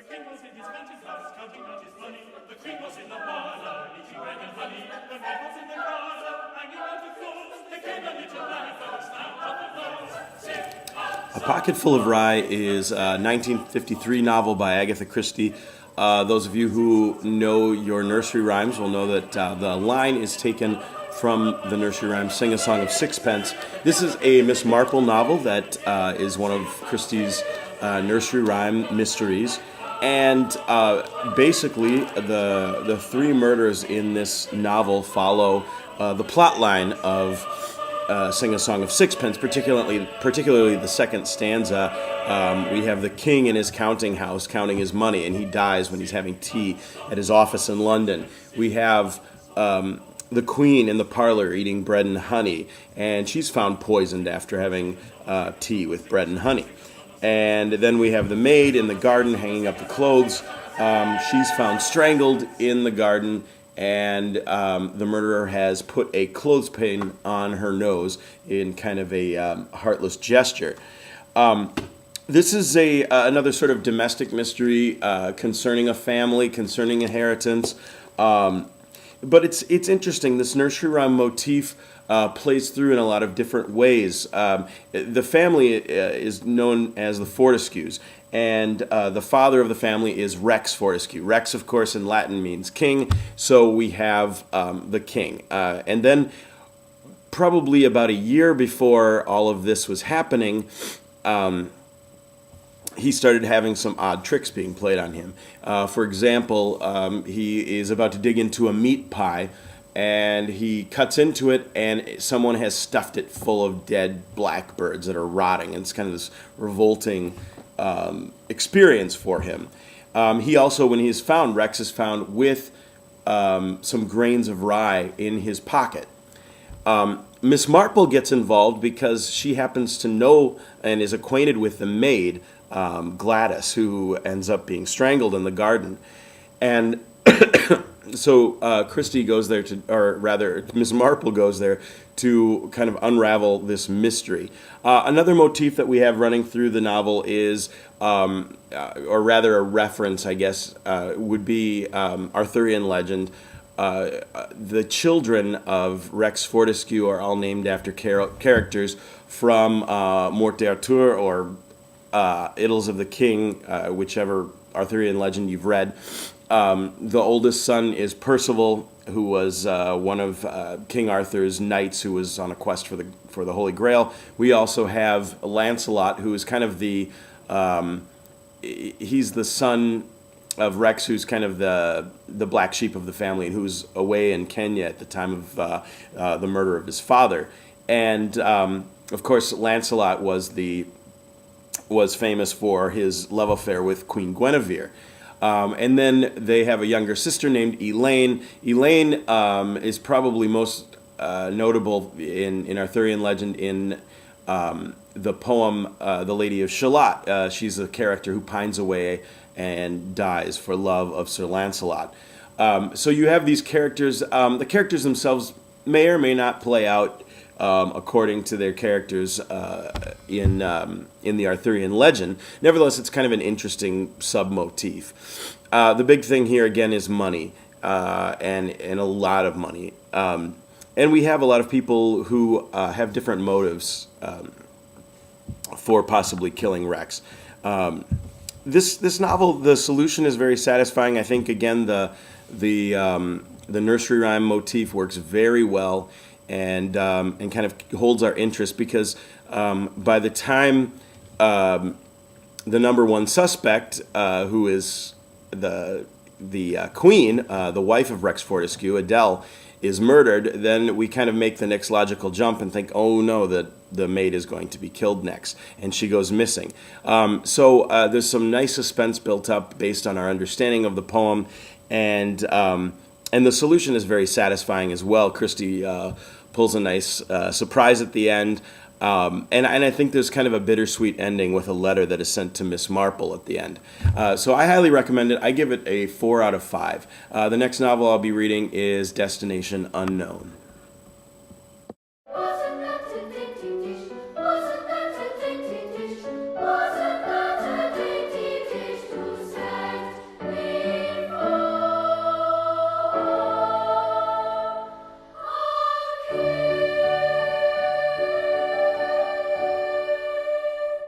The king was in his mansion house, counting out his money. The queen was in the parlor, eating bread and honey. The man was in the garden, hanging out the clothes. There came a little lad, that was now up the nose. Sit up. A Pocket Full of Rye is a 1953 novel by Agatha Christie. Those of you who know your nursery rhymes will know that the line is taken from the nursery rhyme Sing a Song of Sixpence. This is a Miss Marple novel that is one of Christie's nursery rhyme mysteries. And basically, the three murders in this novel follow the plot line of Sing a Song of Sixpence, particularly the second stanza. We have the king in his counting house counting his money, and he dies when he's having tea at his office in London. We have the queen in the parlor eating bread and honey, and she's found poisoned after having tea with bread and honey. And then we have the maid in the garden hanging up the clothes. She's found strangled in the garden, and the murderer has put a clothespin on her nose in kind of a heartless gesture. This is another sort of domestic mystery concerning a family, concerning inheritance. But it's interesting. This nursery rhyme motif plays through in a lot of different ways. The family is known as the Fortescues, and the father of the family is Rex Fortescue. Rex, of course, in Latin means king, so we have the king. And then probably about a year before all of this was happening, he started having some odd tricks being played on him. For example, he is about to dig into a meat pie, and he cuts into it, and someone has stuffed it full of dead blackbirds that are rotting. And it's kind of this revolting experience for him. He also, when he is found, Rex is found with some grains of rye in his pocket. Miss Marple gets involved because she happens to know and is acquainted with the maid, Gladys, who ends up being strangled in the garden. And so Christie goes there Miss Marple goes there to kind of unravel this mystery. Another motif that we have running through the novel is, or rather a reference, I guess, would be Arthurian legend. The children of Rex Fortescue are all named after characters from Morte d'Arthur or Idylls of the King, whichever Arthurian legend you've read. The oldest son is Percival, who was one of King Arthur's knights who was on a quest for the Holy Grail. We also have Lancelot, who is kind of he's the son of Rex, who's kind of the black sheep of the family, and who's away in Kenya at the time of the murder of his father. And of course, Lancelot was famous for his love affair with Queen Guinevere. And then they have a younger sister named Elaine. Elaine is probably most notable in Arthurian legend in the poem The Lady of Shalott. She's a character who pines away and dies for love of Sir Lancelot. So you have these characters. The characters themselves may or may not play out according to their characters in the Arthurian legend. Nevertheless, it's kind of an interesting sub-motif. The big thing here, again, is money, and a lot of money. And we have a lot of people who have different motives for possibly killing Rex. This novel, the solution is very satisfying. I think, again, the nursery rhyme motif works very well, and kind of holds our interest, because by the time the number one suspect, who is the queen, the wife of Rex Fortescue, Adele, is murdered, then we kind of make the next logical jump and think, oh no, that the maid is going to be killed next, and she goes missing. So there's some nice suspense built up based on our understanding of the poem, and the solution is very satisfying as well. Christie pulls a nice surprise at the end, and I think there's kind of a bittersweet ending with a letter that is sent to Miss Marple at the end. So I highly recommend it. I give it a 4 out of 5. The next novel I'll be reading is Destination Unknown.